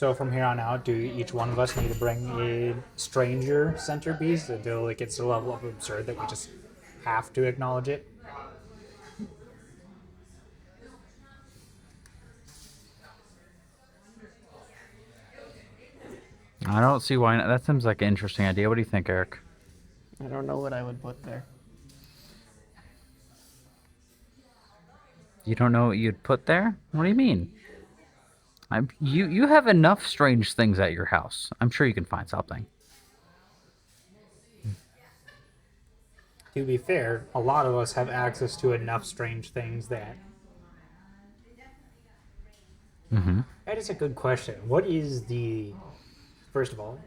So from here on out, do each one of us need to bring a stranger centerpiece until it gets to the level of absurd that we just have to acknowledge it? I don't see why not. That seems like an interesting idea. What do you think, Eric? I don't know what I would put there. You don't know what you'd put there? What do you mean? You have enough strange things at your house. I'm sure you can find something. To be fair, a lot of us have access to enough strange things that. That is a good question. What is the. First of all,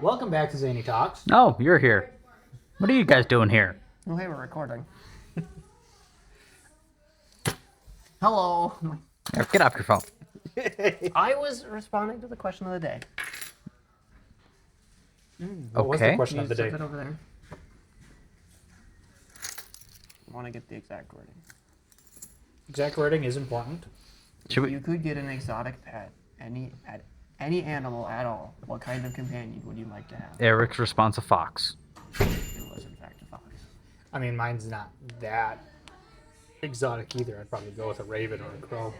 welcome back to Zany Talks. Oh, you're here. What are you guys doing here? Oh, hey, we're recording. Hello. Get off your phone. I was responding to the question of the day. What was the Okay. question You of the day? set it over there. I want to get the exact wording. Exact wording is important. Should If you we? could get an exotic pet, any animal at all, what kind of companion would you like to have? Eric's response: a fox. It was in fact a fox. I mean, mine's not that exotic either. I'd probably go with a raven or a crow.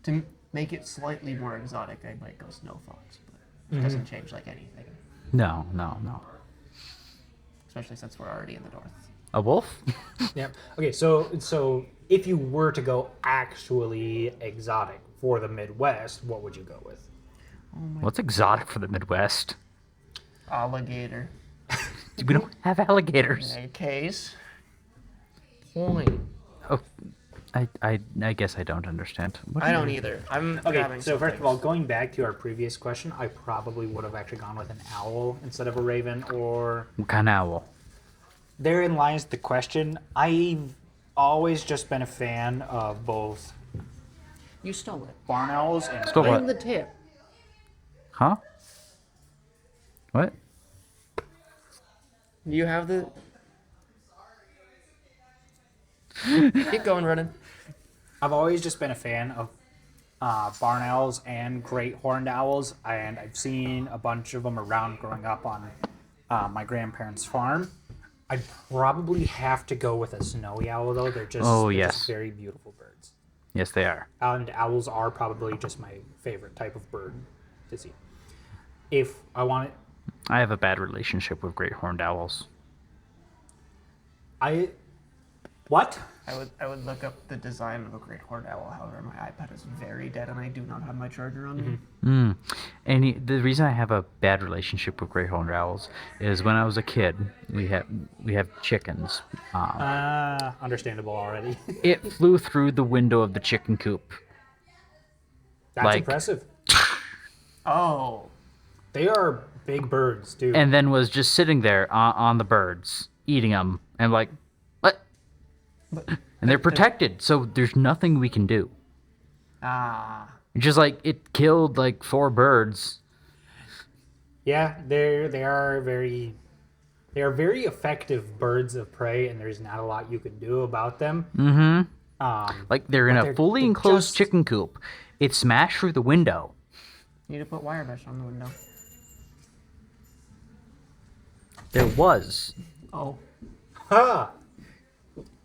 To make it slightly more exotic, I might go snow fox, but it doesn't change like anything, No. especially since we're already in the north. A wolf? Yeah. Okay, so if you were to go actually exotic for the Midwest, what would you go with? What's exotic for the Midwest? Alligator. We don't have alligators. In a case. Point. Oh, I guess I don't understand. What I do you don't mean? either. I'm Okay, grabbing so some first of all, things. going back to our previous question, I probably would have actually gone with an owl instead of a raven, or What kind of owl? therein lies the question. I've always just been a fan of both You stole it. barn owls and Stole Bring what? the tip. Huh? What? You have the. Keep going, running. I've always just been a fan of barn owls and great horned owls, and I've seen a bunch of them around growing up on my grandparents' farm. I'd probably have to go with a snowy owl, though. They're just, Oh, they're yes. just very beautiful birds. Yes, they are. And owls are probably just my favorite type of bird to see. If I want it, I have a bad relationship with great horned owls. what? I would look up the design of a great horned owl. However, my iPad is very dead, and I do not have my charger on me. And the reason I have a bad relationship with great horned owls is when I was a kid, we have chickens. Understandable already. It flew through the window of the chicken coop. That's Like- impressive. Oh, They are big birds, too. And then was just sitting there on the birds, eating them, and like, what? And they're protected, so there's nothing we can do. Just like it killed like 4 birds. Yeah, they are very effective birds of prey, and there's not a lot you can do about them. Like they're in But a they're- fully they're enclosed just- chicken coop. It smashed through the window. need to put wire mesh on the window. There was. Oh, Ah,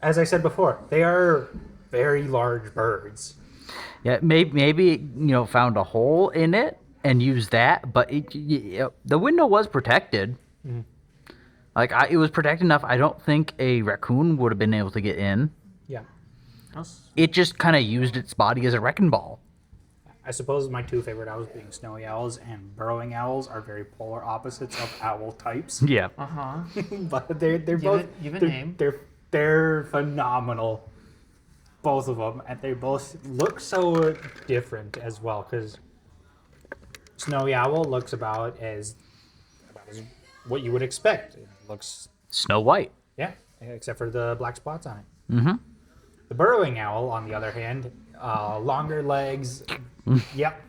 as I said before, they are very large birds. Yeah, maybe found a hole in it and used that, but the window was protected. Like it was protected enough. I don't think a raccoon would have been able to get in. Yeah, It just kind of used its body as a wrecking ball. I suppose my 2 favorite owls being snowy owls and burrowing owls are very polar opposites of owl types. Yeah. But they're both give a they're, name. They're phenomenal, both of them, and they both look so different as well. Because snowy owl looks about as what you would expect. It looks, Snow White. yeah, except for the black spots on it. Mm-hmm. The burrowing owl, on the other hand, longer legs. Yep,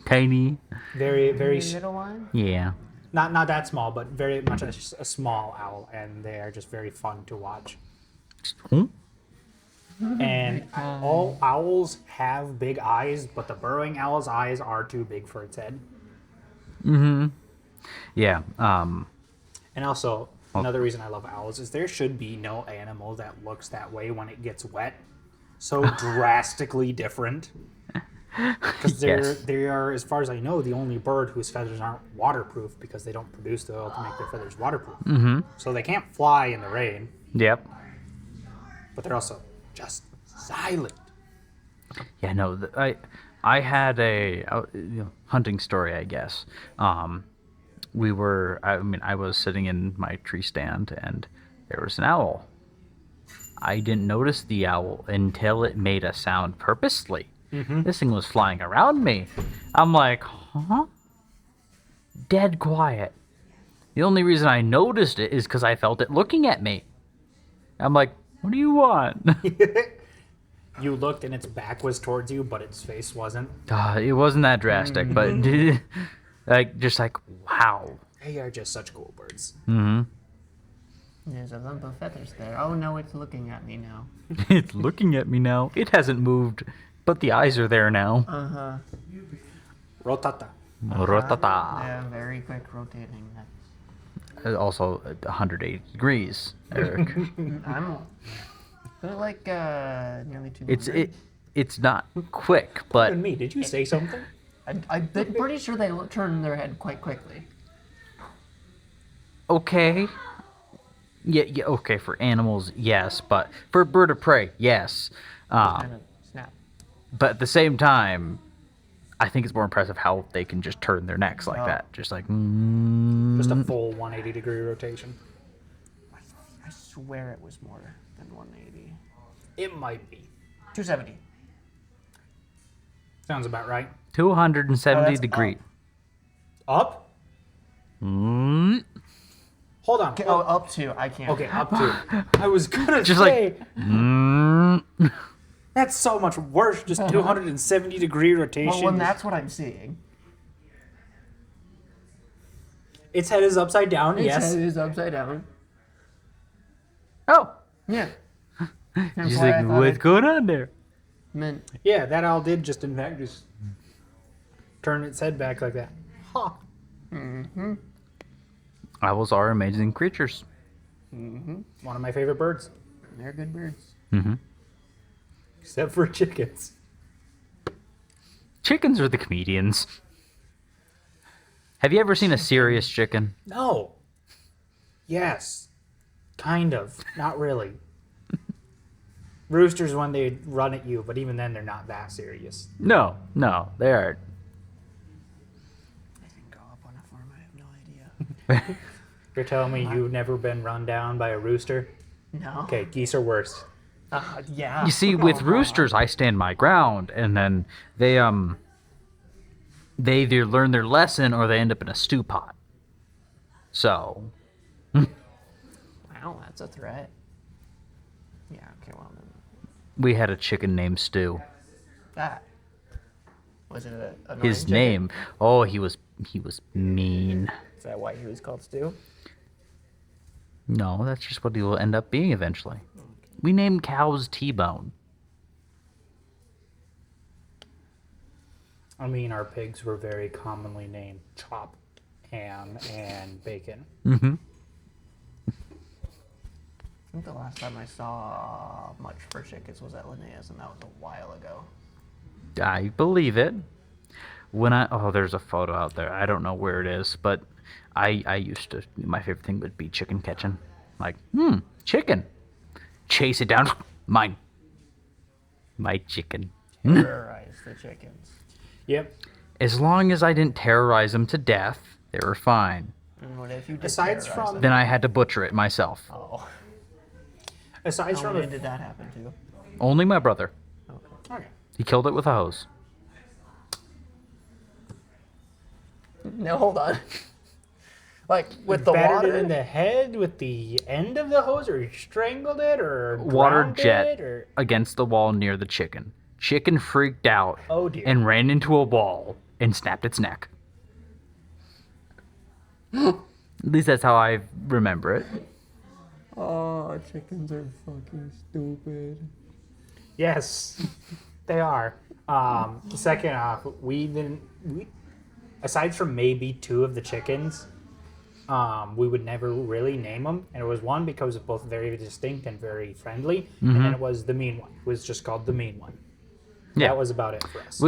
Tiny. very middle one. Yeah. not that small, but very much a small owl, and they are just very fun to watch. Hmm? And all owls have big eyes, but the burrowing owl's eyes are too big for its head. Yeah. And also, another reason I love owls is there should be no animal that looks that way when it gets wet. So drastically different. Because Yes. they are, as far as I know, the only bird whose feathers aren't waterproof because they don't produce the oil to make their feathers waterproof. Mm-hmm. So they can't fly in the rain, Yep. but they're also just silent. Yeah, no, I had a hunting story, I guess. I was sitting in my tree stand and there was an owl. I didn't notice the owl until it made a sound purposely. This thing was flying around me. I'm like, huh? Dead quiet. The only reason I noticed it is because I felt it looking at me. I'm like, what do you want? You looked and its back was towards you, but its face wasn't. It wasn't that drastic, but just like, wow. They are just such cool birds. There's a lump of feathers there. Oh no, it's looking at me now. It's looking at me now. It hasn't moved, but the eyes are there now. Uh-huh. Rotata. Rotata. Yeah, very quick rotating. Also, 180 degrees, Eric. I'm like nearly 200. It's not quick, but And me, did you say something? I'm pretty sure they turn their head quite quickly. okay. Yeah, okay, for animals, yes, but for a bird of prey, yes. Kind of snap. But at the same time, I think it's more impressive how they can just turn their necks like Oh. that. Just like, Just a full 180-degree rotation. I swear it was more than 180. It might be. 270. Sounds about right. 270 that's degree. Up? Mm, Hold on. Oh, up to. I can't. Okay, up to. I was gonna Just say, mm. that's so much worse. Just 270-degree rotation. Well, when that's what I'm seeing. Its head is upside down. Its Yes. head is upside down. Oh, Yeah. That's just why like, I thought what's it going on there? meant. Yeah, that owl did just in fact just turn its head back like that. Huh. Owls are amazing creatures. One of my favorite birds, They're good birds. except for chickens. Chickens are the comedians. Have you ever seen a serious chicken? No. Yes. Kind of. Not really. Roosters when they run at you, but even then they're not that serious. No, they are. I didn't grow up on a farm. I have no idea. You're telling me you've never been run down by a rooster? No. Okay, geese are worse. Yeah. You see, with roosters, I stand my ground, and then they either learn their lesson or they end up in a stew pot. So, Wow, that's a threat. Yeah. Okay. Well then. we had a chicken named Stu. That. Was it a His chicken? name, oh, he was mean. Is that why he was called Stu? No, that's just what he will end up being eventually. We named cows T-Bone. I mean, our pigs were very commonly named Chop, Ham, and Bacon. Mm-hmm. I think the last time I saw much for chickens was at Linnea's, and that was a while ago. I believe it. There's a photo out there. I don't know where it is, but I used to. My favorite thing would be chicken catching. Like, chicken. Chase it down. Mine. My chicken. Terrorize the chickens. Yep. As long as I didn't terrorize them to death, they were fine. And what if you did Aside terrorize from- them? Then I had to butcher it myself. Oh. Aside How from many a, did that happen to? Only my brother. Okay. okay. He killed it with a hose. No, hold on. Like with the Battered water. it in the head with the end of the hose, or strangled it, or Water drowned jet it, or against the wall near the chicken. Chicken freaked out Oh, dear. and ran into a wall and snapped its neck. At least that's how I remember it. Oh, chickens are fucking stupid. Yes, they are. Second off, aside from maybe two of the chickens, we would never really name them. And it was one because it's both very distinct and very friendly. And then it was the mean one. It was just called the mean one. Yeah. That was about it for us.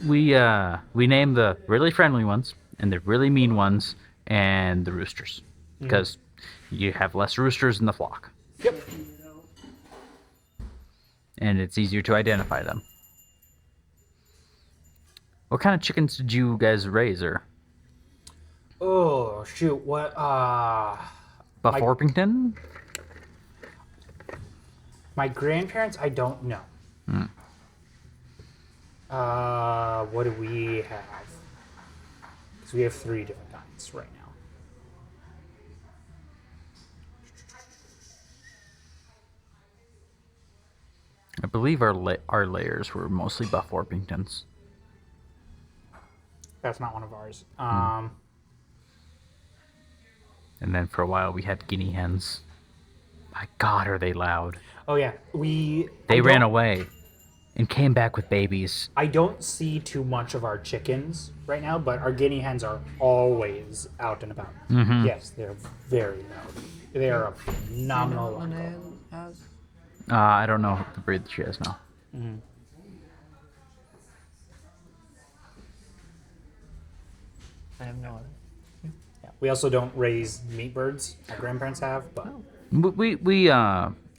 We named the really friendly ones and the really mean ones and the roosters because you have less roosters in the flock. Yep. And it's easier to identify them. What kind of chickens did you guys raise, or Oh, shoot. What? Buff Orpington? My grandparents, I don't know. What do we have? Because we have 3 different kinds right now. I believe our layers were mostly Buff Orpingtons. That's not one of ours. And then for a while we had guinea hens. My God, are they loud? Oh yeah, They ran away and came back with babies. I don't see too much of our chickens right now, but our guinea hens are always out and about. Yes, they're very loud. They are a phenomenal. Linnea has. I don't know the breed that she has now. I have no other. Yeah. We also don't raise meat birds. My grandparents have, but We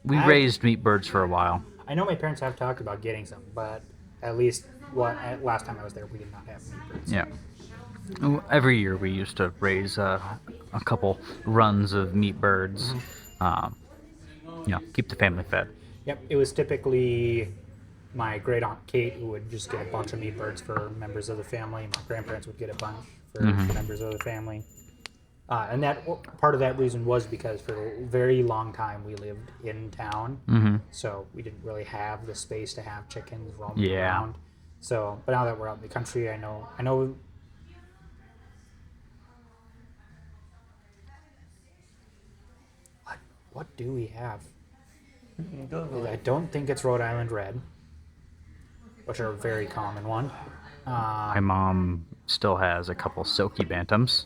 raised meat birds for a while. I know my parents have talked about getting some. But at least last time I was there, we did not have meat birds. Yeah. Every year we used to raise a couple runs of meat birds. Keep the family fed. Yep, it was typically my great aunt Kate who would just get a bunch of meat birds for members of the family. My grandparents would get a bunch for members of the family. And that part of that reason was because for a very long time we lived in town, so we didn't really have the space to have chickens roaming around. So, but now that we're out in the country, I know. What do we have? I don't think it's Rhode Island Red, which are a very common one. My mom still has a couple silky bantams.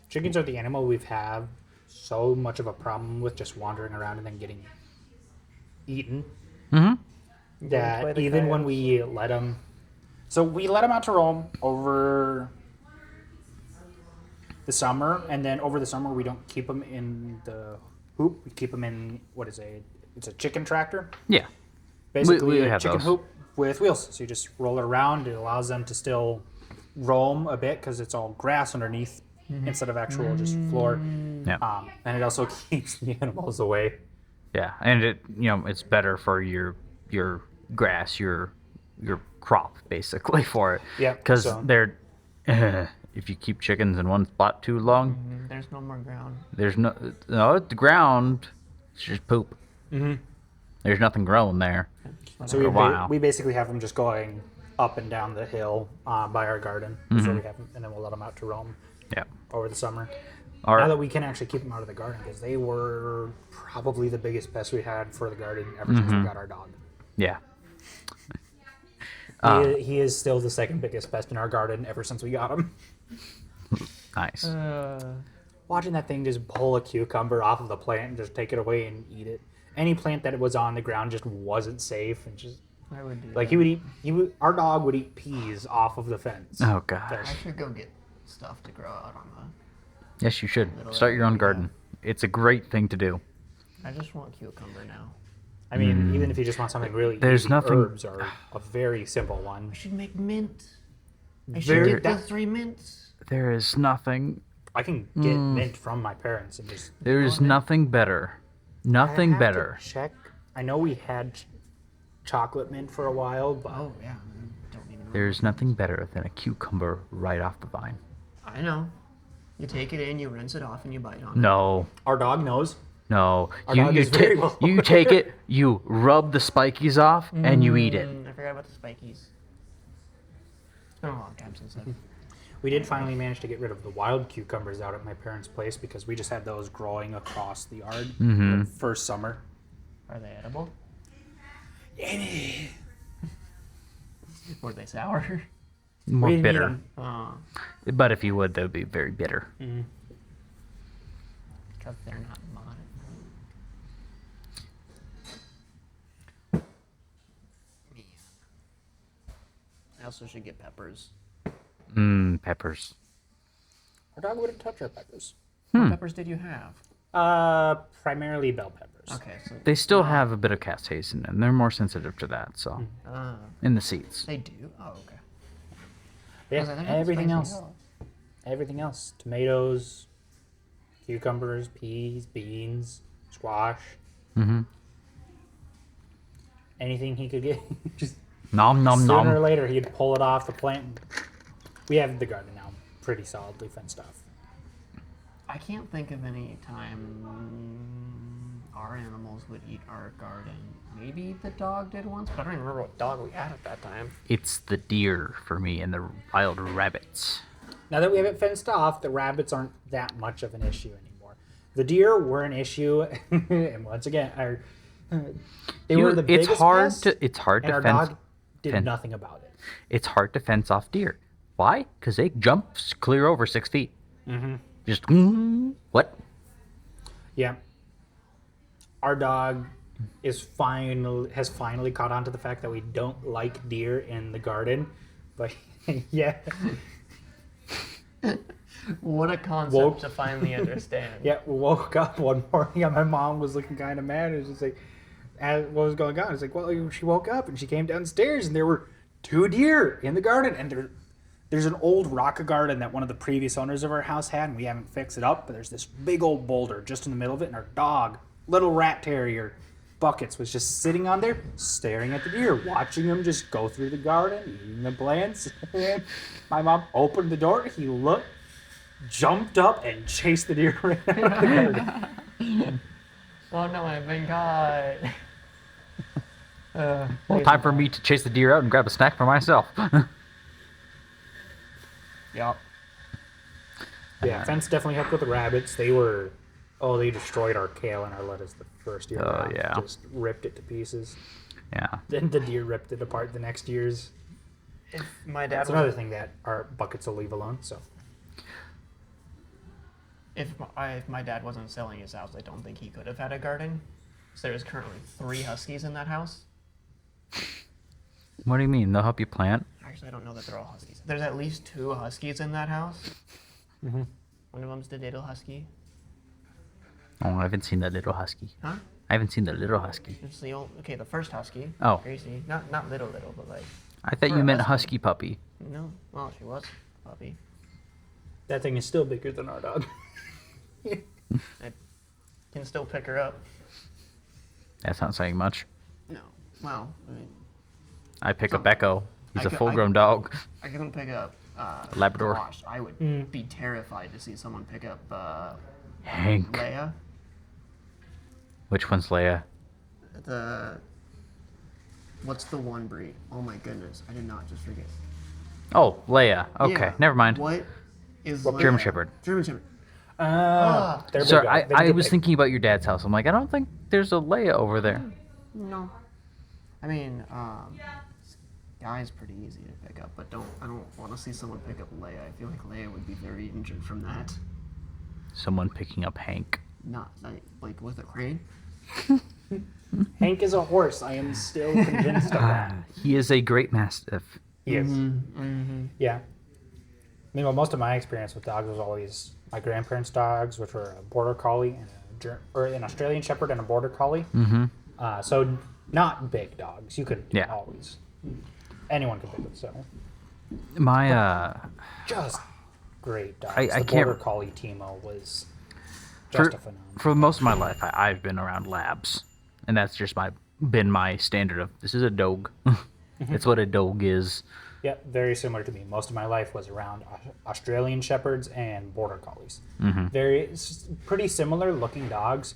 Chickens are the animal we've had so much of a problem with just wandering around and then getting eaten. That even when we let them, so we let them out to roam over the summer, and then over the summer we don't keep them in the hoop. We keep them in it's a chicken tractor. Yeah. Basically we a have chicken those. hoop with wheels. So you just roll it around. It allows them to still roam a bit because it's all grass underneath instead of actual just floor. Yeah. And it also keeps the animals away. Yeah, and it's better for your grass, your crop basically for it. Yeah, Because so- they're if you keep chickens in one spot too long, There's no more ground. there's the ground. It's just poop. There's nothing growing there. So For a while. we basically have them just going up and down the hill by our garden. That's where we have them, and then we'll let them out to roam Yeah. over the summer. Our, Now that we can actually keep them out of the garden, because they were probably the biggest pest we had for the garden ever since we got our dog. yeah. He is still the second biggest pest in our garden ever since we got him. Nice. Watching that thing just pull a cucumber off of the plant and just take it away and eat it. Any plant that was on the ground just wasn't safe, and just I would do like that. our dog would eat peas off of the fence. Oh gosh. I should go get stuff to grow out on Yes, you should Little start your own area. garden. It's a great thing to do. I just want cucumber now. I mean, even if you just want something really There's easy, nothing- herbs are a very simple one. I should make mint. I should Very- get the that- 3 mints. There is nothing. I can get mint from my parents and just There is nothing better. I Nothing have to better. check. I know we had chocolate mint for a while, but Oh yeah. I don't even know. There's nothing better than a cucumber right off the vine. I know. You take it in, you rinse it off, and you bite on it. No, our dog knows. no. Our dog is very well you take it, you rub the spikies off, and you eat it. I forgot about the spikies. It's been a long time since I've... We did finally manage to get rid of the wild cucumbers out at my parents' place because we just had those growing across the yard the first summer. Are they edible? Were they sour? More We didn't eat bitter. 'em. But if you would, they would be very bitter. Because they're not mine. Man. I also should get peppers. Peppers. Our dog wouldn't touch our peppers. What peppers did you have? Primarily bell peppers. Okay, so They still have a bit of castace in them. They're more sensitive to that, so. In the seeds. they do? Oh, okay. Yeah, I was like, they're not everything spicy else. at all. Everything else. Tomatoes, cucumbers, peas, beans, squash. Anything he could get. Just Nom nom sooner or nom. later he'd pull it off the plant. We have the garden now pretty solidly fenced off. I can't think of any time our animals would eat our garden. Maybe the dog did once, but I don't even remember what dog we had at that time. It's the deer for me and the wild rabbits. Now that we have it fenced off, the rabbits aren't that much of an issue anymore. The deer were an issue, and once again, they were the biggest pest, It's hard and to our fence. dog did fence- nothing about it. It's hard to fence off deer. Why? Because they jump clear over 6 feet. Just what? Yeah. Our dog has finally caught on to the fact that we don't like deer in the garden. But yeah. What a concept Woke- to finally understand. Yeah, we woke up one morning and my mom was looking kind of mad. It was just like, what was going on? It's like, well, she woke up and she came downstairs and there were 2 deer in the garden. And there's an old rock garden that one of the previous owners of our house had, and we haven't fixed it up. But there's this big old boulder just in the middle of it, and our dog, little rat terrier, Buckets, was just sitting on there, staring at the deer, watching them just go through the garden, eating the plants. My mom opened the door. He looked, jumped up, and chased the deer right out of the garden. Oh no, I've been caught. Well, time for me to chase the deer out and grab a snack for myself. Yep. Yeah, fence definitely helped with the rabbits. They destroyed our kale and our lettuce the first year. Oh, around. yeah. Just ripped it to pieces. Yeah. Then the deer ripped it apart the next years. If my dad That's was, another thing that our Buckets will leave alone. So if my dad wasn't selling his house, I don't think he could have had a garden. So there's currently 3 huskies in that house. What do you mean? They'll help you plant? Actually, I don't know that they're all huskies. There's at least 2 huskies in that house. One of them's the little husky. Oh, I haven't seen the little husky. Huh? I haven't seen the little husky. It's the old, the first husky. Oh. Gracie. Not little, but like, I thought For you a meant husky. husky puppy. no. Well, she was a puppy. that thing is still bigger than our dog. I can still pick her up. That's not saying much. No. Well, I mean, I pick up Echo. He's I a ca- full-grown dog. I couldn't pick up Labrador. Gosh, I would be terrified to see someone pick up Hank. Leia. Which one's Leia? What's the one breed? Oh my goodness, I did not just forget. Oh, Leia. Okay, Yeah, never mind. What is German Leia? Shepherd. German Shepherd. They're Sorry, big, they I get was big. thinking about your dad's house. I'm like, I don't think there's a Leia over there. No. I mean, Guy's pretty easy to pick up, but I don't want to see someone pick up Leia. I feel like Leia would be very injured from that. Someone picking up Hank. Not like with a crane. Hank is a horse. I am still convinced of that. He is a great mastiff. He is. Yeah. I mean, well, most of my experience with dogs was always my grandparents' dogs, which were a border collie and an Australian Shepherd and a border collie. So not big dogs. You could Yeah. always. Anyone could pick them. So My just great dogs. I the can't- border collie Timo was just a phenomenon. for most of my life, I've been around labs, and that's just been my standard of this is a dog. It's what a dog is. Yeah, very similar to me. Most of my life was around Australian Shepherds and Border Collies. Pretty similar looking dogs.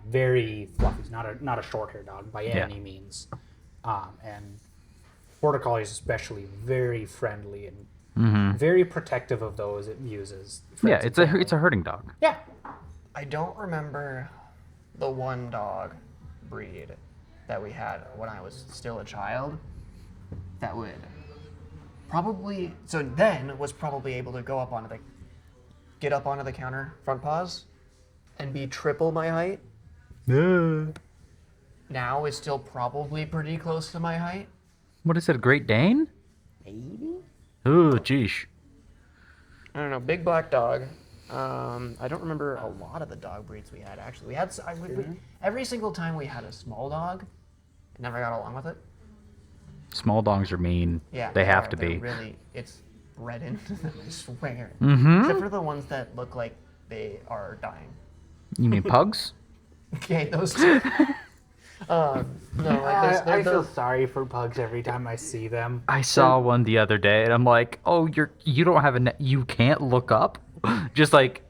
Very fluffy. Not a short hair dog by any means. And Border Collies especially very friendly and very protective of those it uses. Yeah, friends and it's family. a herding dog. Yeah. I don't remember the one dog breed that we had when I was still a child that would probably was probably able to get up onto the counter front paws and be triple my height. Now it's still probably pretty close to my height. What is it, a Great Dane? Maybe? Ooh, geesh. I don't know, big black dog. I don't remember a lot of the dog breeds we had, actually. Every single time we had a small dog, I never got along with it. Small dogs are mean. Yeah, They have to they're be. Really, it's bred into them, I swear. Mm-hmm. Except for the ones that look like they are dying. You mean pugs? Okay, those two. No, like I feel sorry for pugs every time I see them. I saw one the other day, and I'm like, "Oh, you don't have you can't look up." Just like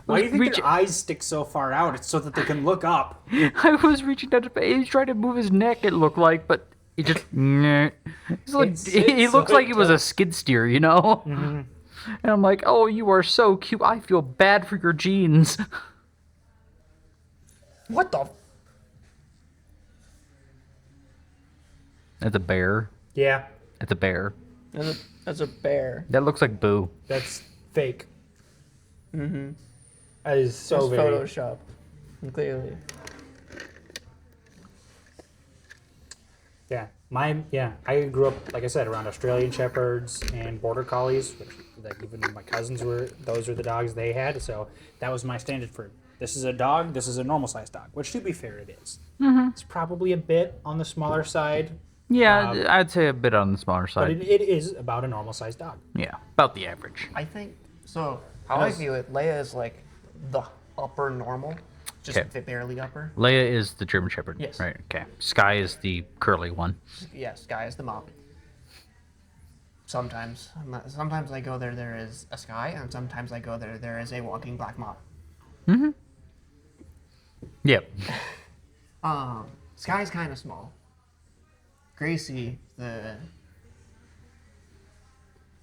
Why do you think reach- their eyes stick so far out? It's so that they can look up. I was reaching down to he was trying to move his neck. It looked like, but he just it's like, It's he so looks like he was a tough. skid steer, you know. And I'm like, "Oh, you are so cute. I feel bad for your genes." What the? That's a bear. Yeah, It's a bear. That's a bear. That looks like Boo. that's fake. Mm-hmm. That is so It's very. Photoshop. Clearly. Yeah, I grew up, like I said, around Australian Shepherds and Border Collies, which like even my cousins those are the dogs they had. So that was my standard for this is a dog, this is a normal sized dog. Which, to be fair, it is. Mm-hmm. It's probably a bit on the smaller side, Yeah, I'd say a bit on the smaller but side. it is about a normal sized dog. Yeah, about the average. I think so. How I view it, Leia is like the upper normal, just Okay. barely upper. Leia is the German Shepherd. Yes. Right. Okay. Sky is the curly one. Yes, Sky is the mom. Sometimes I go there. There is a Sky, and sometimes I go there. There is a walking black mom. Yep. Sky's kind of small. Gracie, the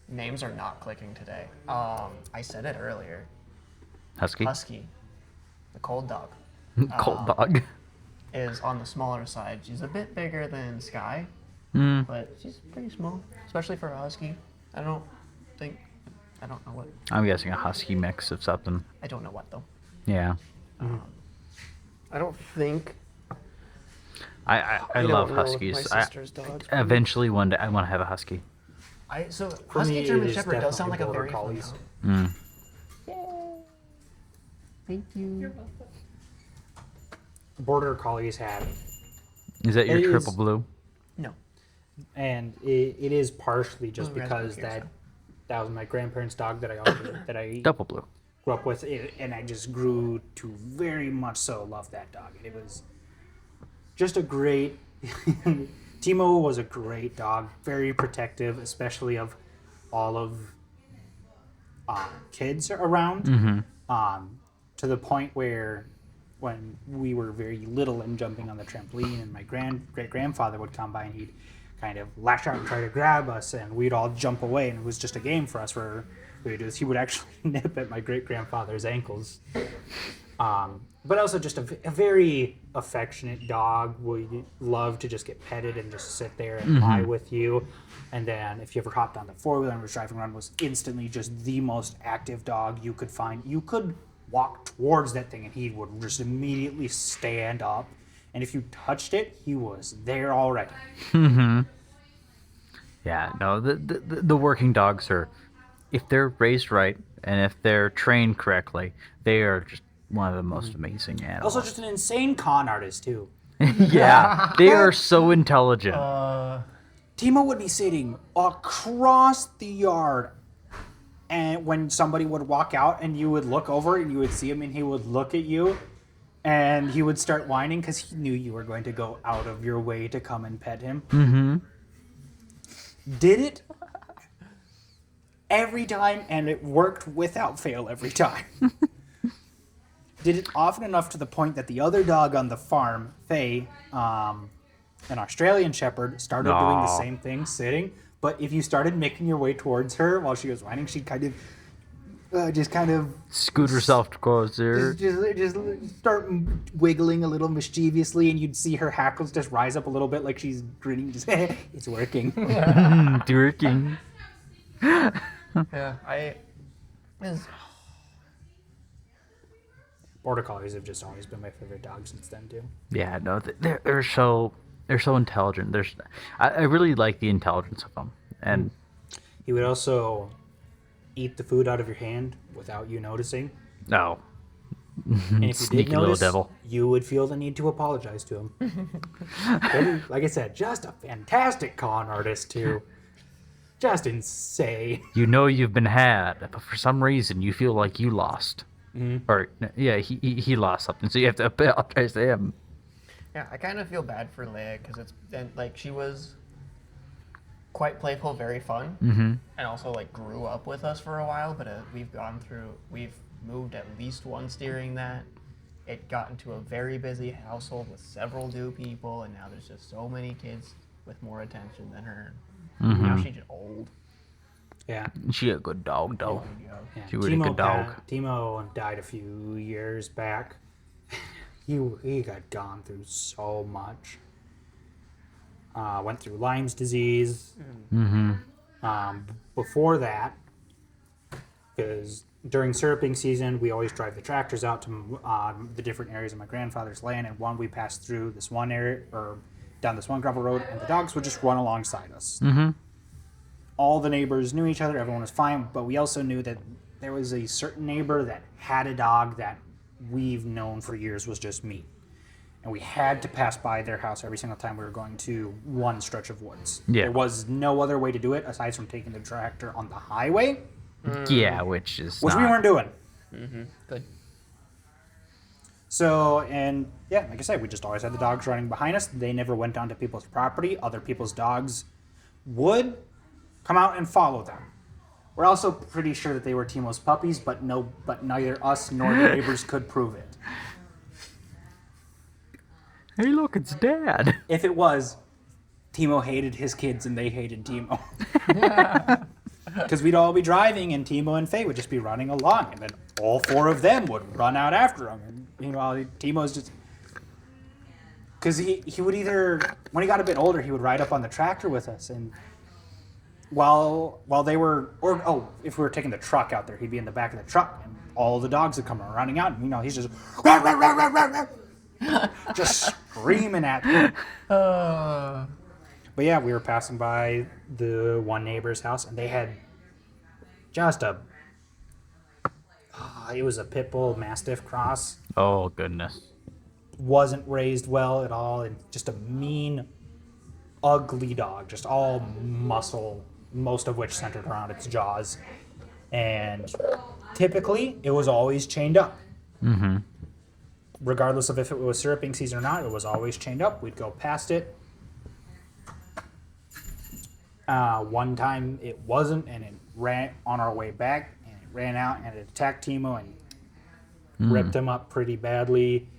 names are not clicking today. I said it earlier. Husky. Husky, the cold dog, Cold dog. is on the smaller side. She's a bit bigger than Sky, but she's pretty small, especially for a husky. I don't know what. I'm guessing a husky mix of something. I don't know what though. Yeah. I don't think. I I love don't know if huskies. My sister's dogs. Eventually, one day, I want to have a husky. So For husky me, German it is Shepherd does sound like definitely a Border very fun Collies. dog. Thank you. Border Collies had, Is that your It triple is- blue? No. and it is partially just Blue because raspberry that was my grandparents' dog that I Double blue. grew up with, and I just grew to very much so love that dog. And it was just a great. Timo was a great dog, very protective, especially of all of kids around. To the point where, when we were very little and jumping on the trampoline, and my great grandfather would come by and he'd kind of lash out and try to grab us, and we'd all jump away, and it was just a game for us where we would do this. He would actually nip at my great grandfather's ankles. But also just a very affectionate dog. Would love to just get petted and just sit there and lie with you. And then if you ever hopped on the four-wheeler and was driving around, was instantly just the most active dog you could find. You could walk towards that thing and he would just immediately stand up. And if you touched it, he was there already. Yeah, no, the working dogs are, if they're raised right and if they're trained correctly, they are just one of the most amazing animals. Also just an insane con artist, too. Yeah, they are so intelligent. Timo would be sitting across the yard, and when somebody would walk out and you would look over and you would see him and he would look at you and he would start whining because he knew you were going to go out of your way to come and pet him. Did it every time, and it worked without fail every time. Did it often enough to the point that the other dog on the farm, Faye, An Australian Shepherd started doing the Aw. same thing, sitting. But if you started making your way towards her while she was whining, she'd kind of just kind of Scoot herself closer. just start wiggling a little mischievously, and you'd see her hackles just rise up a little bit, like she's grinning. Just it's working. Working. Yeah, is Border collies have just always been my favorite dog since then too. Yeah, no, they're so intelligent. I really like the intelligence of them, and He would also eat the food out of your hand without you noticing. no, And if you Sneaky did little notice, devil. you would feel the need to apologize to him. Like I said, just a fantastic con artist too. Just insane. you know you've been had, but for some reason you feel like you lost, or yeah, he lost something, so you have to apologize to him. yeah. I kind of feel bad for Leia because like she was quite playful, very fun, and also like grew up with us for a while. But we've moved at least once during that. It got into a very busy household with several new people, and now there's just so many kids with more attention than her. Now she's just old. Yeah. She a good dog though. Yeah. She really good dog. Timo died a few years back. he got gone through so much. Went through Lyme's disease. Before that, because during syruping season, we always drive the tractors out to the different areas of my grandfather's land, and we passed through this one area, or down this one gravel road, and the dogs would just run alongside us. All the neighbors knew each other, everyone was fine, but we also knew that there was a certain neighbor that had a dog that we've known for years was just me. And we had to pass by their house every single time we were going to one stretch of woods. Yeah. There was no other way to do it aside from taking the tractor on the highway, Yeah, which is which we not- weren't doing. Good. So, and yeah, like I said, we just always had the dogs running behind us. They never went onto people's property. Other people's dogs would come out and follow them. We're also pretty sure that they were Timo's puppies, but neither us nor the neighbors could prove it. Hey, look, it's Dad. If it was, Timo hated his kids and they hated Timo. Because we'd all be driving and Timo and Faye would just be running along, and then all four of them would run out after him. And meanwhile, Timo's just... Because he would either... When he got a bit older, he would ride up on the tractor with us, and while they were... if we were taking the truck out there, he'd be in the back of the truck, and all the dogs would come running out, and he's just... just screaming at them. But yeah, we were passing by the one neighbor's house, and they had just it was a pit bull mastiff cross. Oh, goodness. Wasn't raised well at all, and just a mean, ugly dog. Just all muscle, most of which centered around its jaws. And typically, it was always chained up. Regardless of if it was syruping season or not, it was always chained up. We'd go past it. One time it wasn't, and it ran on our way back, and it ran out and it attacked Timo and ripped him up pretty badly.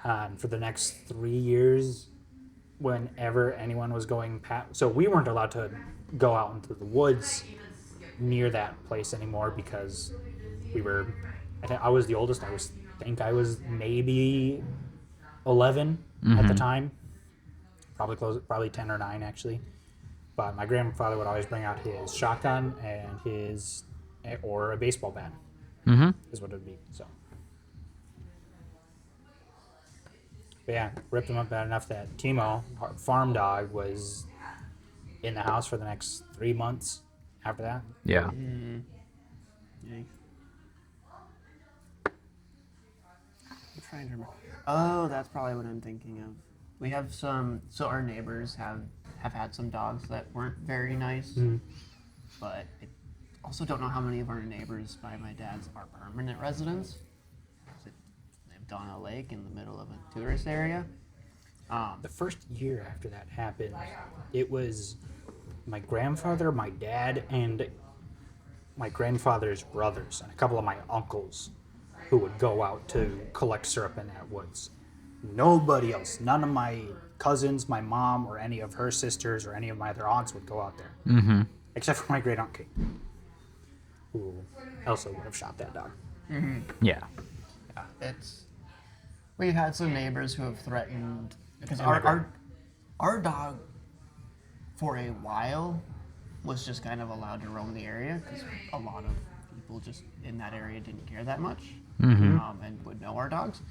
And for the next 3 years, whenever anyone was going past, so we weren't allowed to go out into the woods near that place anymore because I was the oldest. I think I was maybe 11 at the time, probably 10 or 9 actually. But my grandfather would always bring out his shotgun and or a baseball bat, is what it would be. So, but yeah, ripped him up bad enough that Timo, our farm dog, was in the house for the next 3 months after that. Yeah. I'm trying to remember. Oh, that's probably what I'm thinking of. We have so our neighbors have had some dogs that weren't very nice, but I also don't know how many of our neighbors by my dad's are permanent residents. They lived on a lake in the middle of a tourist area. The first year after that happened, it was my grandfather, my dad, and my grandfather's brothers, and a couple of my uncles who would go out to collect syrup in that woods. Nobody else, none of my cousins, my mom, or any of her sisters, or any of my other aunts would go out there. Mm-hmm. Except for my great aunt Kate, who also would have shot that dog. Yeah. Yeah, we've had some neighbors who have threatened because Oh my God. our dog for a while was just kind of allowed to roam the area because a lot of people just in that area didn't care that much and would know our dogs.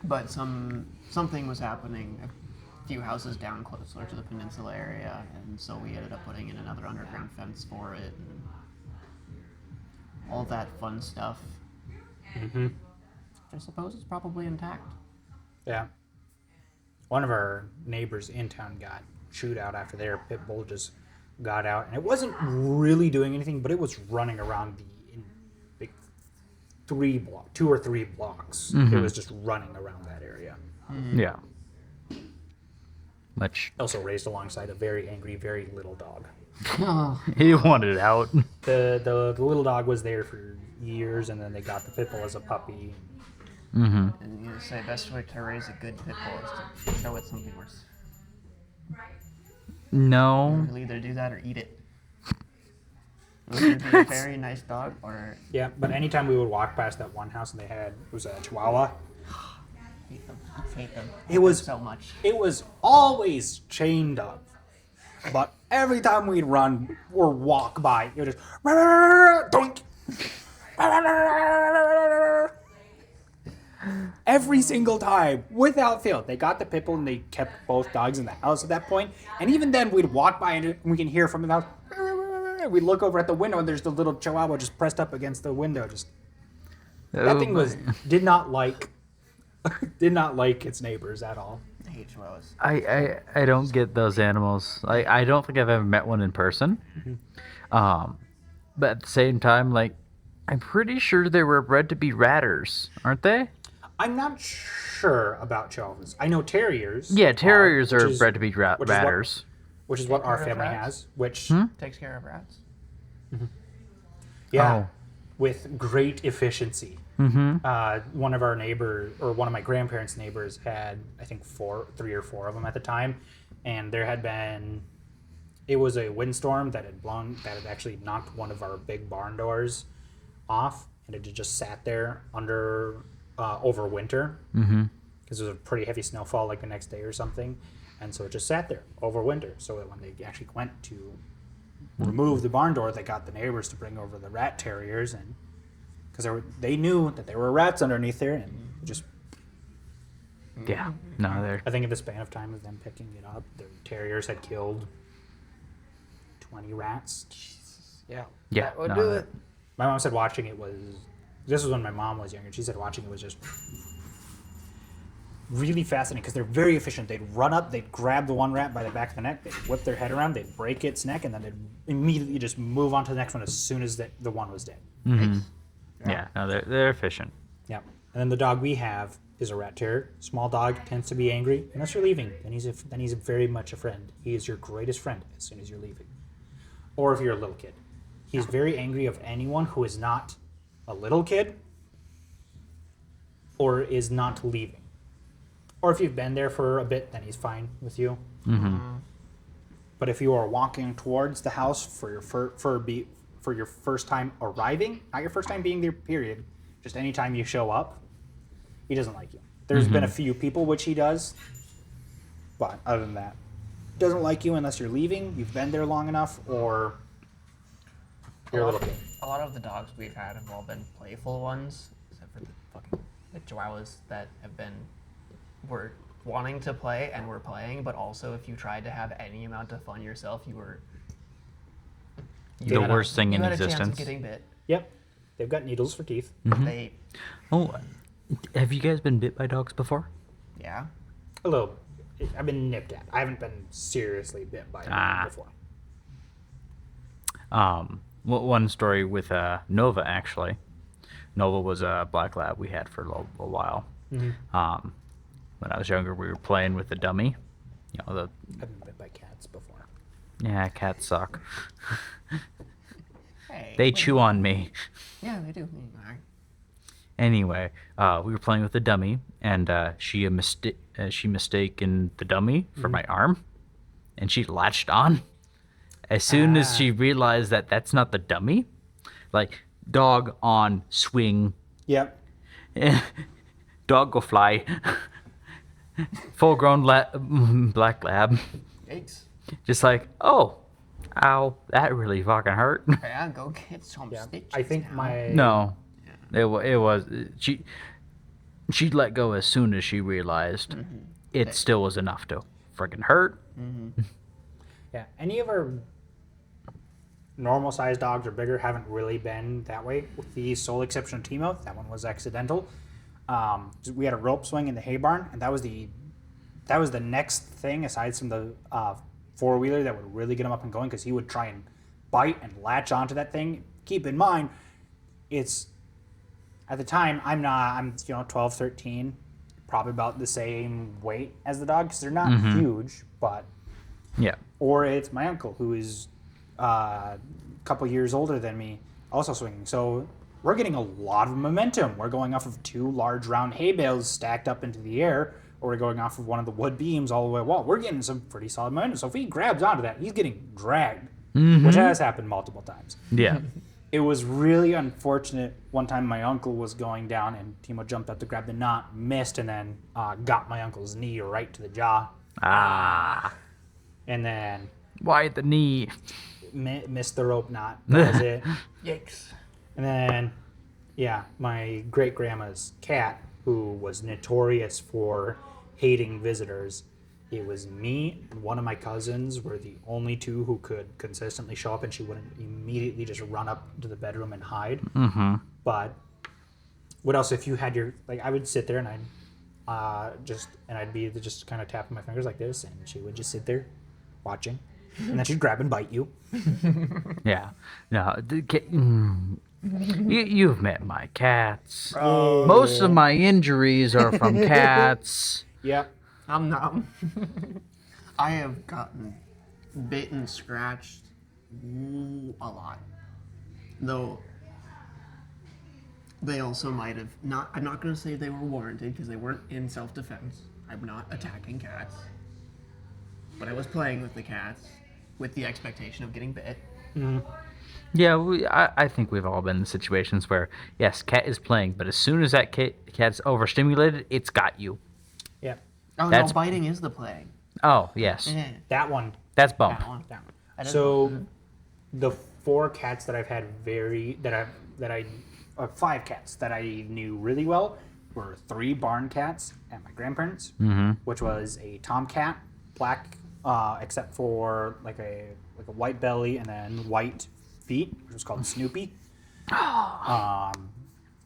But something was happening a few houses down closer to the peninsula area, and so we ended up putting in another underground fence for it and all that fun stuff. Mm-hmm. I suppose it's probably intact. Yeah. One of our neighbors in town got chewed out after their pit bull just got out, and it wasn't really doing anything, but it was running around like 2 or 3 blocks. It was just running around that area. Yeah. Much. Also raised alongside a very angry, very little dog. Oh, He wanted out. The little dog was there for years, and then they got the pit bull as a puppy. Mm-hmm. and you say best way to raise a good pit bull is to show it something worse. No. You'll either do that or eat it. It'll either be a very nice dog or Yeah, but anytime we would walk past that one house and it was a Chihuahua, hate them. Hate them. It was- so much. it was always chained up. But every time we'd run or walk by, it would just doink. Every single time, without fail. They got the pit bull and they kept both dogs in the house at that point. And even then, we'd walk by and we can hear from the house. We'd look over at the window and there's the little Chihuahua just pressed up against the window. Just that thing did not like its neighbors at all. I hate chihuahuas. I don't get those animals. I don't think I've ever met one in person. But at the same time, like, I'm pretty sure they were bred to be ratters, aren't they? I'm not sure about Chihuahuas. I know terriers. Yeah, terriers which are is- bred to be which is what- ratters. which is what our Care of family rats? has. Which Takes care of rats. yeah, Oh. with great efficiency. One of our neighbors, or one of my grandparents' neighbors, had I think 3 or 4 of them at the time, and there had been. It was a windstorm that had actually knocked one of our big barn doors off, and it had just sat there over winter because it was a pretty heavy snowfall like the next day or something, and so it just sat there over winter. So that when they actually went to remove the barn door, they got the neighbors to bring over the rat terriers, and because they knew that there were rats underneath there, and just Yeah. No, they're. I think in the span of time of them picking it up, the terriers had killed 20 rats. Yeah. Yeah. That would no, do they're- it. My mom said watching it was. This was when my mom was younger. She said watching it was just really fascinating because they're very efficient. They'd run up, they'd grab the one rat by the back of the neck, they'd whip their head around, they'd break its neck, and then they'd immediately just move on to the next one as soon as the one was dead. Yeah. No, they're efficient. Yeah. And then the dog we have is a rat terrier. Small dog, tends to be angry unless you're leaving. Then he's very much a friend. He is your greatest friend as soon as you're leaving, or if you're a little kid. He's very angry of anyone who is not a little kid or is not leaving. Or if you've been there for a bit, then he's fine with you. But if you are walking towards the house for your first time arriving, not your first time being there, period, just any time you show up, he doesn't like you. There's been a few people which he does, but other than that, doesn't like you unless you're leaving, you've been there long enough, or you're a little kid. A lot of the dogs we've had have all been playful ones, except for the Chihuahuas that were wanting to play and were playing, but also if you tried to have any amount of fun yourself, you The had worst thing in you had a chance existence. of getting bit. Yep. They've got needles for teeth. They, Oh, have you guys been bit by dogs before? yeah. A little. I've been nipped at. I haven't been seriously bit by a dog before. One story with Nova, actually. Nova was a black lab we had for a while. When I was younger, we were playing with the dummy. You know, I've been bit by cats before. yeah, cats suck. Hey. They chew on me. Yeah, they do. Anyway, we were playing with the dummy, and she mistaken the dummy for my arm, and she latched on. As soon as she realized that that's not the dummy, like dog on swing, Yep. dog go fly, full grown black lab, Yikes. just like, oh, ow, that really fucking hurt. Yeah, go get some Yeah. stitches. I think now. my No, it was she let go as soon as she realized it still was enough to friggin' hurt. Yeah, any of our normal sized dogs or bigger haven't really been that way. With the sole exception of Timo, that one was accidental. We had a rope swing in the hay barn, and that was the next thing aside from the four wheeler that would really get him up and going because he would try and bite and latch onto that thing. Keep in mind, it's at the time I'm 12, 13, probably about the same weight as the dog because they're not huge, but. Yeah. Or it's my uncle who is a couple years older than me, also swinging. So we're getting a lot of momentum. We're going off of two large round hay bales stacked up into the air, or we're going off of one of the wood beams all the way wall. We're getting some pretty solid momentum. So if he grabs onto that, he's getting dragged, which has happened multiple times. Yeah. It was really unfortunate. One time my uncle was going down and Timo jumped up to grab the knot, missed, and then got my uncle's knee right to the jaw. And then Why the knee? missed the rope knot. That was it. Yikes. And then, yeah, my great grandma's cat, who was notorious for hating visitors. It was me and one of my cousins were the only two who could consistently show up, and she wouldn't immediately just run up to the bedroom and hide. But what else? If you had your I would sit there and I'd be just kind of tapping my fingers like this, and she would just sit there watching, and then she'd grab and bite you. Yeah. No. You've met my cats. Most of my injuries are from cats. Yep. I'm not. I have gotten bitten, scratched a lot. Though they also might have not. I'm not going to say they were warranted because they weren't in self-defense. I'm not attacking cats. But I was playing with the cats with the expectation of getting bit. Yeah, I think we've all been in situations where, yes, cat is playing, but as soon as that cat's overstimulated, it's got you. Yep. Oh That's- no, biting is the playing. Oh, yes. Yeah, That one. That's bump. that one. That one. I didn't So, the four cats that I've had five cats that I knew really well were three barn cats at my grandparents', which was a tomcat, black, except for like a white belly and then white feet, which was called Snoopy.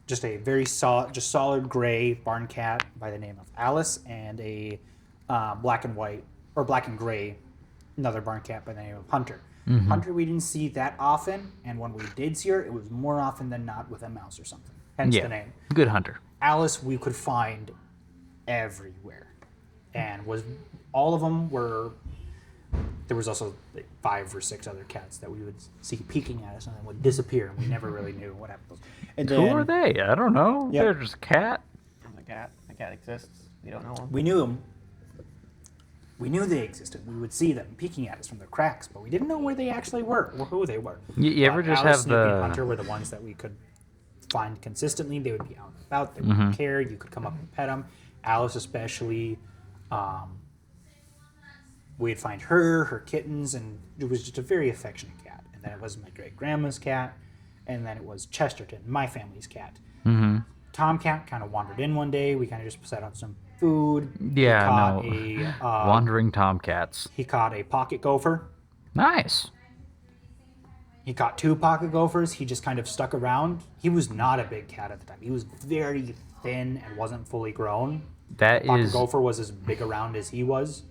Just a very solid gray barn cat by the name of Alice, and a black and white or black and gray, another barn cat by the name of Hunter. Hunter we didn't see that often, and when we did see her, it was more often than not with a mouse or something. Hence Yeah. the name. Good hunter. Alice we could find everywhere, and all of them were. There was also like 5 or 6 other cats that we would see peeking at us and then would disappear, and we never really knew what happened. And Who then are they? I don't know. Yep. They're just a cat. The cat exists. We don't know him. we knew them. We knew they existed. We would see them peeking at us from the cracks, but we didn't know where they actually were or who they were. You ever just Alice, have Snoopy, and the- Hunter were the ones that we could find consistently. They would be out and about. They wouldn't care. You could come up and pet them. Alice especially. We'd find her kittens, and it was just a very affectionate cat. And then it was my great grandma's cat, and then it was Chesterton, my family's cat. Tomcat kind of wandered in one day. We kind of just set out some food. Yeah, He no. caught Wandering tomcats. he caught a pocket gopher. Nice. He caught 2 pocket gophers. He just kind of stuck around. He was not a big cat at the time. He was very thin and wasn't fully grown. That Pocket is. gopher was as big around as he was.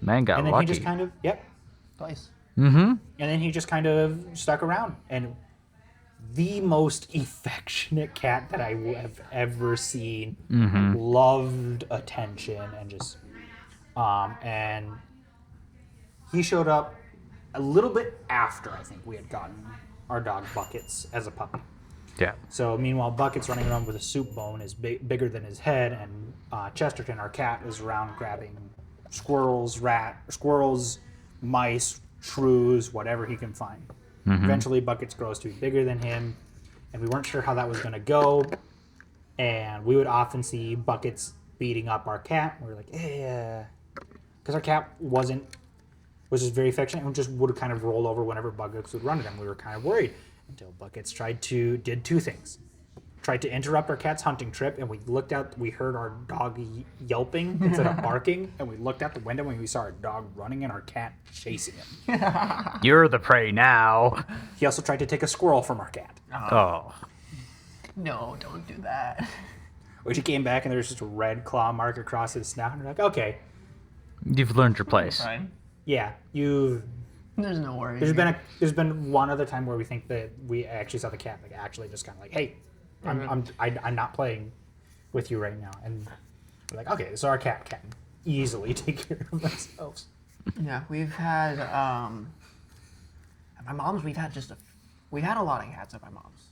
Man got And then lucky. he just kind of, Twice. And then he just kind of stuck around. And the most affectionate cat that I have ever seen. Loved attention and just, and he showed up a little bit after I think we had gotten our dog Buckets as a puppy. Yeah. So meanwhile, Bucket's running around with a soup bone is bigger than his head, and Chesterton, our cat, is around grabbing squirrels, mice, shrews, whatever he can find. Eventually, Buckets grows to be bigger than him, and we weren't sure how that was going to go. And we would often see Buckets beating up our cat. We were like, hey, because our cat was just very affectionate and just would kind of roll over whenever Buckets would run at him. We were kind of worried until Buckets did two things. Tried to interrupt our cat's hunting trip, and we heard our dog yelping instead of barking, and we looked out the window and we saw our dog running and our cat chasing him. You're the prey now. He also tried to take a squirrel from our cat, Oh. No, don't do that. which he came back and there was just a red claw mark across his snout, and we're like, okay, You've learned your place. Fine. yeah, There's no worries. there's been one other time where we think that we actually saw the cat like actually just kind of like, hey, I'm not playing with you right now, and we're like, okay, so our cat can easily take care of themselves. Yeah, we've had at my mom's. We've had a lot of cats at my mom's,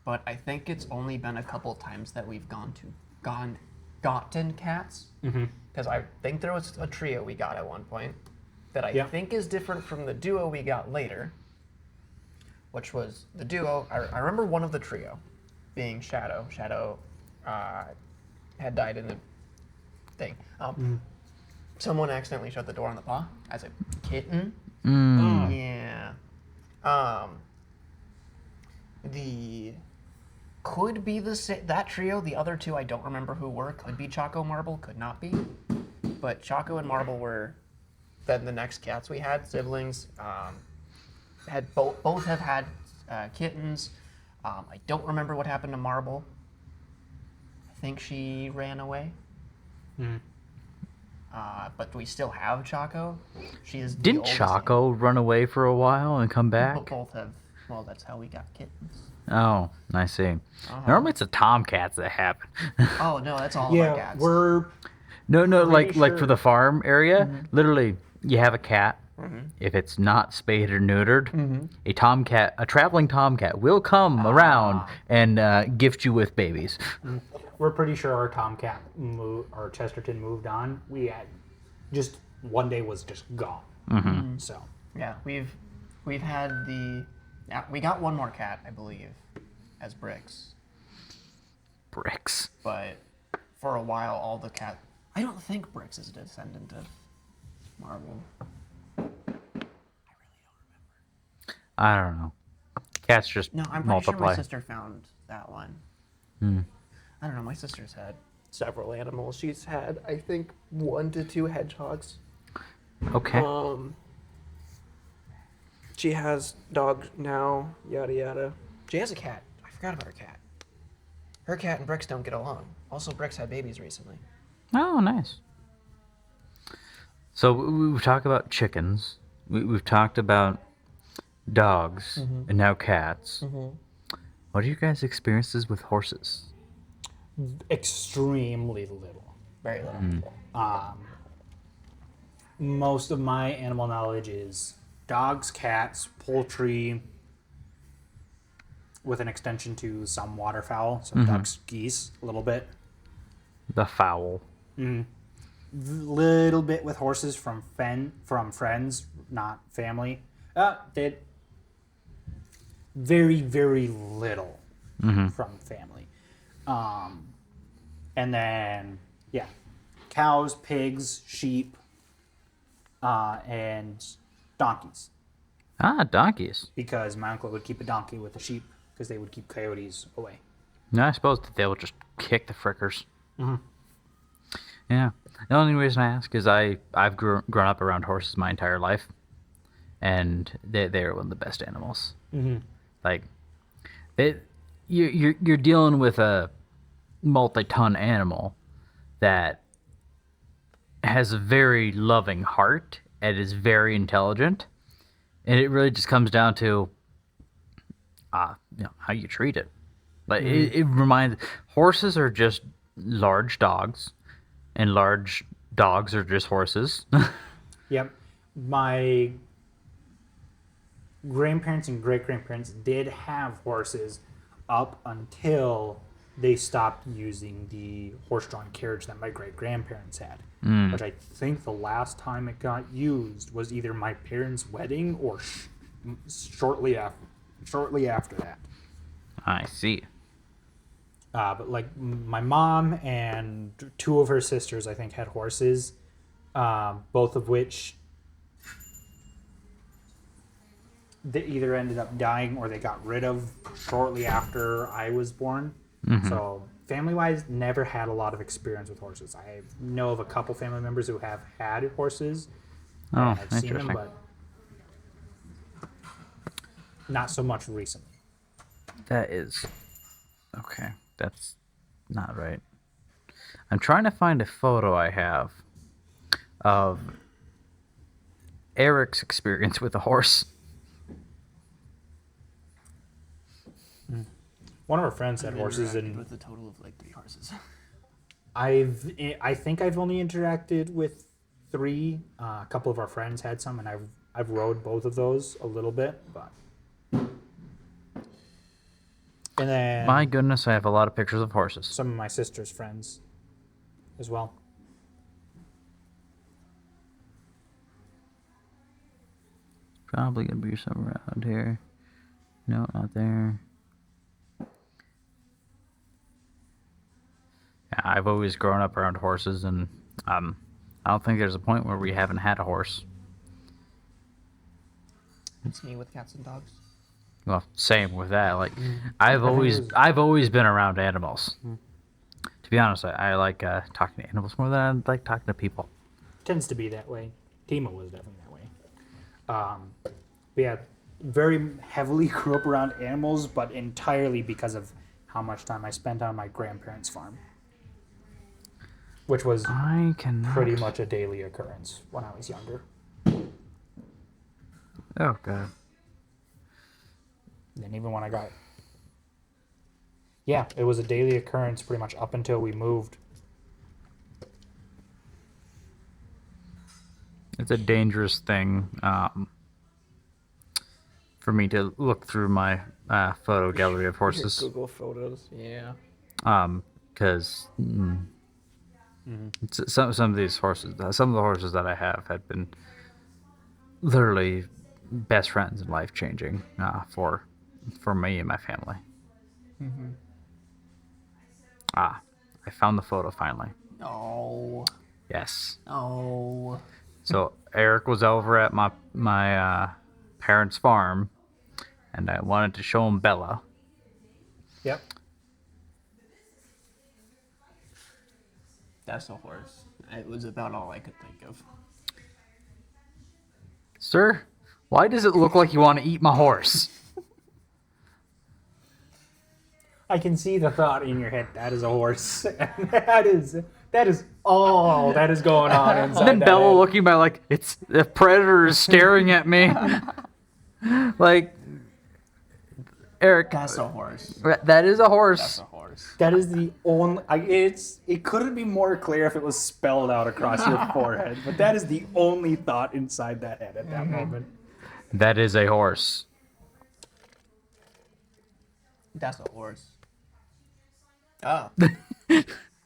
but I think it's only been a couple times that we've gotten cats. Because I think there was a trio we got at one point that I think is different from the duo we got later, which was the duo. I remember one of the trio being Shadow. Shadow had died in the thing. Someone accidentally shut the door on the paw as a kitten. Yeah. The could be that trio. The other two I don't remember who were. Could be Choco, Marble, could not be. But Choco and Marble were then the next cats we had, siblings. Had both have had kittens. I don't remember what happened to Marble. I think she ran away. But we still have Choco. She is. The Didn't oldest Choco run away for a while and come back? But both have. Well, that's how we got kittens. Oh, I see. Normally it's the tomcats that happen. Oh no, that's all of our Yeah, cats. we're No, like Pretty for sure. the farm area, literally, you have a cat. If it's not spayed or neutered, a traveling tomcat will come around and gift you with babies. we're pretty sure our Tomcat our Chesterton moved on. We had just one day was just gone. So Yeah, we've had we got one more cat, I believe, as Bricks. Bricks. But for a while, all the cat. I don't think Bricks is a descendant of Marble. I don't know. Cats just No, I'm pretty multiply. sure my sister found that one. I don't know. My sister's had several animals. She's had, I think, 1 to 2 hedgehogs. Okay. She has dogs now, yada yada. She has a cat. I forgot about her cat. Her cat and Bricks don't get along. Also, Bricks had babies recently. Oh, nice. So we've talked about chickens. We've talked about dogs and now cats. What are your guys' experiences with horses? extremely little. Very little. Most of my animal knowledge is dogs, cats, poultry, with an extension to some waterfowl, so ducks, geese, a little bit. The fowl. Little bit with horses from friends, not family. Did very, very little from family. And then, yeah, cows, pigs, sheep, and donkeys. Ah, donkeys. Because my uncle would keep a donkey with the sheep because they would keep coyotes away. No, I suppose that they'll just kick the frickers. Yeah. The only reason I ask is I've grown up around horses my entire life, and they're one of the best animals. Like, you're dealing with a multi-ton animal that has a very loving heart and is very intelligent, and it really just comes down to how you treat it. Like it reminds horses are just large dogs, and large dogs are just horses. Yep. My grandparents and great grandparents did have horses up until they stopped using the horse-drawn carriage that my great-grandparents had. Which I think the last time it got used was either my parents' wedding or shortly after that. I see. But like my mom and two of her sisters, I think, had horses, both of which they either ended up dying or they got rid of shortly after I was born. So family-wise, never had a lot of experience with horses. I know of a couple family members who have had horses. Oh, and I've seen them, interesting. but not so much recently. That is okay. That's not right. I'm trying to find a photo I have of Eric's experience with a horse. One of our friends had horses, and with a total of like 3 horses. I think I've only interacted with 3. A couple of our friends had some, and I've rode both of those a little bit, but. And then My goodness, I have a lot of pictures of horses. some of my sister's friends as well. Probably gonna be somewhere around here. No, not there. Yeah, I've always grown up around horses, and I don't think there's a point where we haven't had a horse. It's me with cats and dogs. Well, same with that. Like, I've always been around animals. To be honest, I like talking to animals more than I like talking to people. Tends to be that way. Tima was definitely that way. But yeah, very heavily grew up around animals, but entirely because of how much time I spent on my grandparents' farm, which was I can pretty much a daily occurrence when I was younger. Oh god. And even when I got, yeah, it was a daily occurrence pretty much up until we moved. It's a dangerous thing for me to look through my photo gallery of horses. Google Photos. Yeah. Because some of these horses, some of the horses that I have had been literally best friends and life changing for me and my family. I found the photo finally. Oh. Yes. Oh. So Eric was over at my parents' farm, and I wanted to show him Bella. Yep. That's a horse. It was about all I could think of. Sir, why does it look like you want to eat my horse? I can see the thought in your head. That is a horse. And that is all that is going on inside. And then that Bella head. looking by like it's the predator is staring at me. Like Eric, That's a horse. that is a That's horse. a horse. That is the only. It couldn't be more clear if it was spelled out across your forehead. But that is the only thought inside that head at that moment. That is a horse. That's a horse. Oh.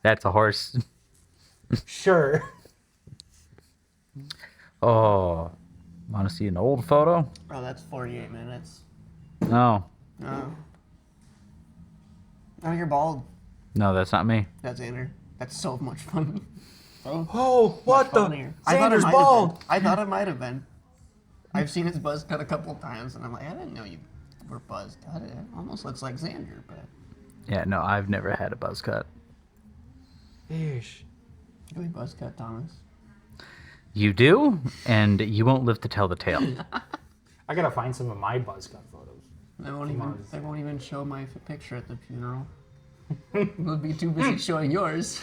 That's a horse. Sure. Oh, want to see an old photo? Oh, that's 48 minutes. No, Oh. Oh, you're bald. no, that's not me. That's Xander. That's so much fun. Oh, Oh, what the? funnier. I thought it Xander's might have bald. been. I thought it might have been. I've seen his buzz cut a couple times, and I'm like, I didn't know you were buzz cut. It almost looks like Xander, but Yeah, no, I've never had a buzz cut. Yeesh. do we buzz cut, Thomas? You do, and you won't live to tell the tale. I gotta find some of my buzz cut photos. They won't even show my picture at the funeral. We'll be too busy showing yours.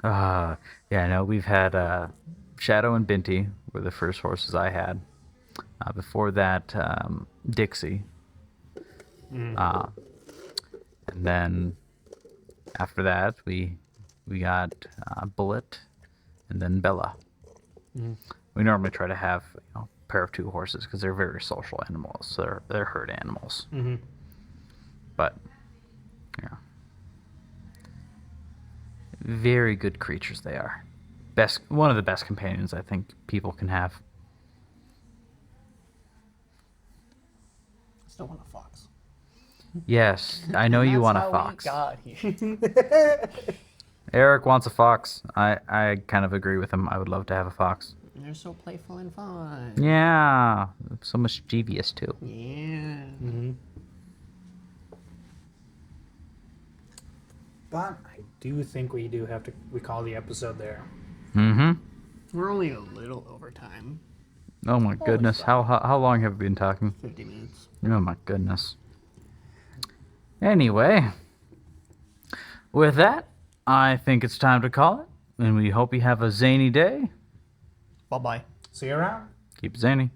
Yeah, no, we've had Shadow and Binty were the first horses I had. Before that, Dixie. And then after that, we got Bullet, and then Bella. We normally try to have pair of 2 horses because they're very social animals. So they're herd animals. Mm-hmm. But yeah, very good creatures they are. One of the best companions I think people can have. Still want a fox. Yes, I know you want a That's fox. how we got here. Eric wants a fox. I kind of agree with him. I would love to have a fox. They're so playful and fun. Yeah, so mischievous too. Yeah. Mm-hmm. But I do think we call the episode there. Mm-hmm. We're only a little over time. Oh my goodness, how long have we been talking? 50 minutes. Oh my goodness. Anyway, with that, I think it's time to call it, and we hope you have a zany day. Bye-bye. See you around. Keep it zany.